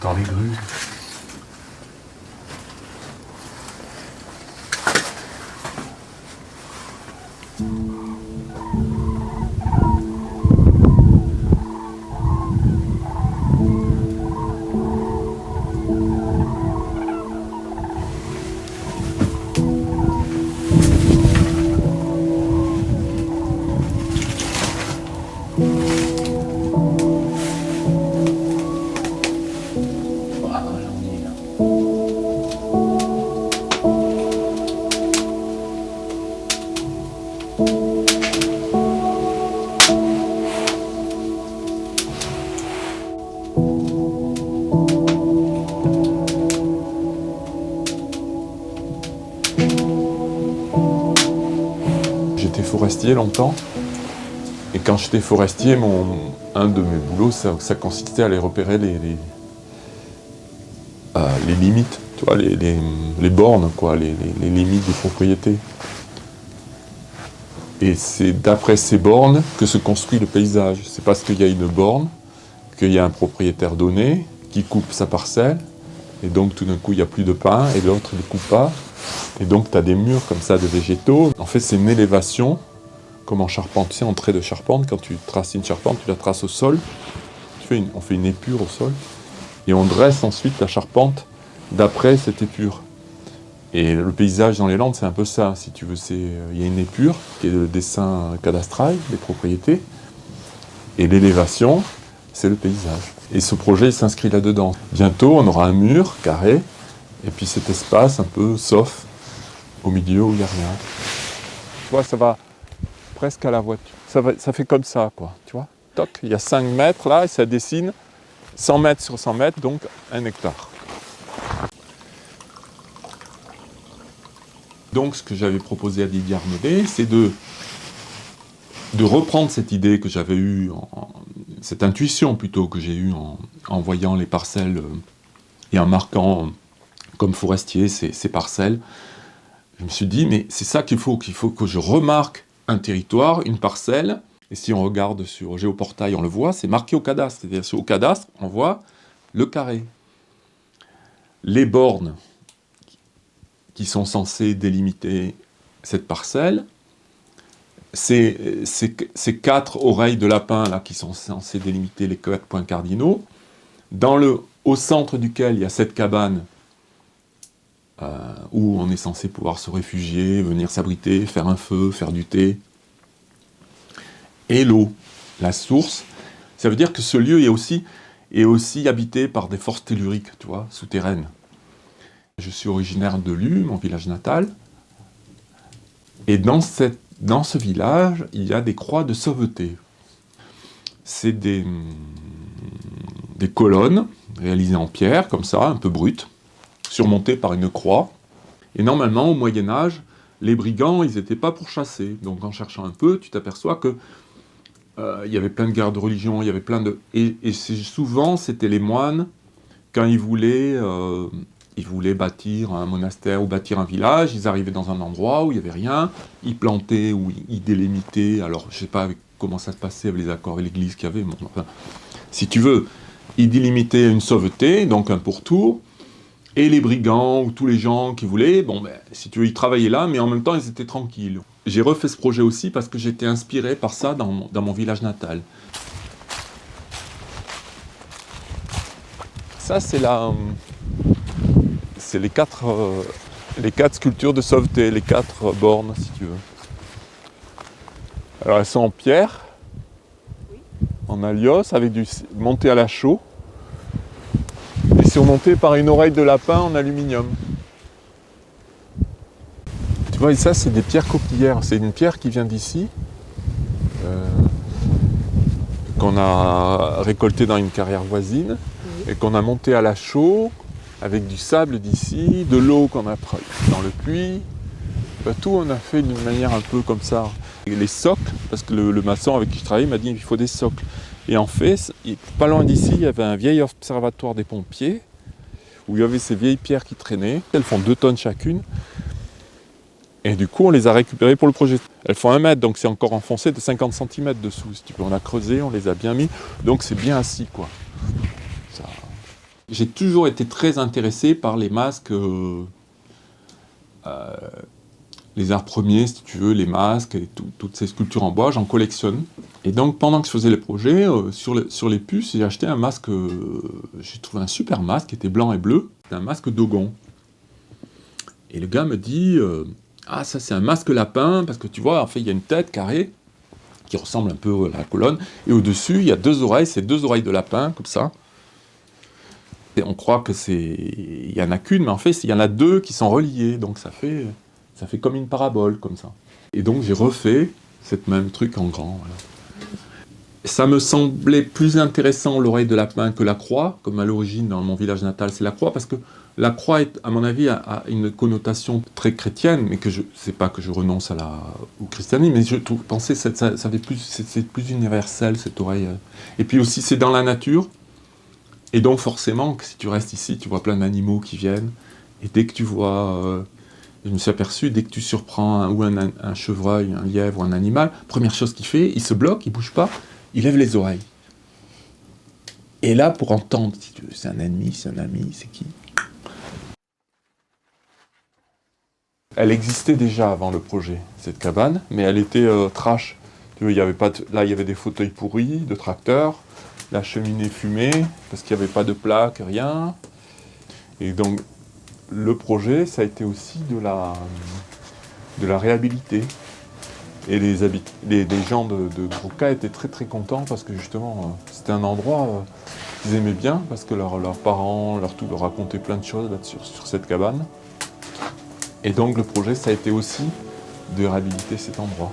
J'entends les grues. J'étais forestier longtemps, et quand j'étais forestier, un de mes boulots, ça consistait à aller repérer les limites, tu vois, les bornes, quoi, les limites des propriétés. Et c'est d'après ces bornes que se construit le paysage. C'est parce qu'il y a une borne, qu'il y a un propriétaire donné qui coupe sa parcelle, et donc tout d'un coup il n'y a plus de pin, et l'autre ne coupe pas. Et donc tu as des murs comme ça de végétaux. En fait c'est une élévation, comme en charpente, tu sais, en trait de charpente, quand tu traces une charpente, tu la traces au sol, on fait une épure au sol, et on dresse ensuite la charpente d'après cette épure. Et le paysage dans les Landes, c'est un peu ça, si tu veux. Il y a une épure, qui est le dessin cadastral des propriétés, et l'élévation, c'est le paysage. Et ce projet il s'inscrit là-dedans. Bientôt, on aura un mur carré, et puis cet espace un peu sauf, au milieu où il n'y a rien. Tu vois, ça va presque à la voiture. Ça fait comme ça, quoi, tu vois. Toc, il y a 5 mètres là, et ça dessine 100 mètres sur 100 mètres, donc 1 hectare. Donc, ce que j'avais proposé à Didier Armelet, c'est de reprendre cette idée que j'avais eue, cette intuition plutôt que j'ai eue en voyant les parcelles et en marquant comme forestier ces parcelles. Je me suis dit, mais c'est ça qu'il faut que je remarque un territoire, une parcelle, et si on regarde sur Géoportail, on le voit, c'est marqué au cadastre. C'est-à-dire au cadastre, on voit le carré. Les bornes qui sont censées délimiter cette parcelle, c'est 4 oreilles de lapin là, qui sont censées délimiter les 4 points cardinaux, au centre duquel il y a cette cabane où on est censé pouvoir se réfugier, venir s'abriter, faire un feu, faire du thé. Et l'eau, la source, ça veut dire que ce lieu est aussi habité par des forces telluriques, tu vois, souterraines. Je suis originaire de Lue, mon village natal, et dans ce village, il y a des croix de sauveté. C'est des colonnes réalisées en pierre, comme ça, un peu brutes, surmontées par une croix. Et normalement, au Moyen-Âge, les brigands, ils n'étaient pas pourchassés. Donc en cherchant un peu, tu t'aperçois que il y avait plein de guerres de religion, il y avait plein de... Et souvent, c'était les moines, quand ils voulaient bâtir un monastère ou bâtir un village, ils arrivaient dans un endroit où il n'y avait rien, ils plantaient ou ils délimitaient, alors je ne sais pas comment ça se passait avec les accords avec l'église qu'il y avait, bon, enfin, si tu veux, ils délimitaient une sauveté, donc un pourtour, et les brigands ou tous les gens qui voulaient, bon ben, si tu veux, ils travaillaient là, mais en même temps ils étaient tranquilles. J'ai refait ce projet aussi parce que j'étais inspiré par ça dans mon village natal. Ça c'est les 4 sculptures de sauveté, les 4 bornes, si tu veux. Alors elles sont en pierre, en alios, montées à la chaux, et surmontées par une oreille de lapin en aluminium. Tu vois, et ça c'est des pierres coquillères, c'est une pierre qui vient d'ici, qu'on a récoltée dans une carrière voisine, et qu'on a montée à la chaux, avec du sable d'ici, de l'eau qu'on a pris dans le puits. Tout on a fait d'une manière un peu comme ça. Et les socles, parce que le maçon avec qui je travaille m'a dit qu'il faut des socles. Et en fait, pas loin d'ici, il y avait un vieil observatoire des pompiers, où il y avait ces vieilles pierres qui traînaient. Elles font 2 tonnes chacune. Et du coup, on les a récupérées pour le projet. Elles font 1 mètre, donc c'est encore enfoncé de 50 cm dessous. Si tu veux, on a creusé, on les a bien mis. Donc c'est bien assis, quoi. Ça... J'ai toujours été très intéressé par les masques, les arts premiers, si tu veux, les masques et toutes ces sculptures en bois, j'en collectionne. Et donc pendant que je faisais les projets, sur les puces, j'ai acheté un masque, j'ai trouvé un super masque qui était blanc et bleu, un masque Dogon. Et le gars me dit, ah ça c'est un masque lapin, parce que tu vois, en fait il y a une tête carrée, qui ressemble un peu à la colonne, et au-dessus il y a deux oreilles, c'est deux oreilles de lapin, comme ça. Et on croit que il y en a qu'une, mais en fait il y en a deux qui sont reliées, donc ça fait comme une parabole, comme ça. Et donc j'ai refait cette même truc en grand. Voilà. Ça me semblait plus intéressant l'oreille de lapin que la croix, comme à l'origine dans mon village natal c'est la croix, parce que la croix, à mon avis, a une connotation très chrétienne, mais que c'est pas que je renonce au christianisme, mais je pensais que c'est plus universel cette oreille. Et puis aussi c'est dans la nature, et donc forcément, si tu restes ici, tu vois plein d'animaux qui viennent, et dès que tu vois... je me suis aperçu, dès que tu surprends un chevreuil, un lièvre ou un animal, première chose qu'il fait, il se bloque, il bouge pas, il lève les oreilles. Et là, pour entendre, si tu veux, c'est un ennemi, c'est un ami, c'est qui? Elle existait déjà avant le projet, cette cabane, mais elle était trash. Tu vois, il y avait là, il y avait des fauteuils pourris, de tracteurs, la cheminée fumée, parce qu'il n'y avait pas de plaque, rien. Et donc, le projet, ça a été aussi de la réhabiliter. Et les gens de Grouka étaient très très contents parce que justement, c'était un endroit qu'ils aimaient bien parce que leurs parents, leur racontaient plein de choses là-dessus, sur cette cabane. Et donc le projet, ça a été aussi de réhabiliter cet endroit.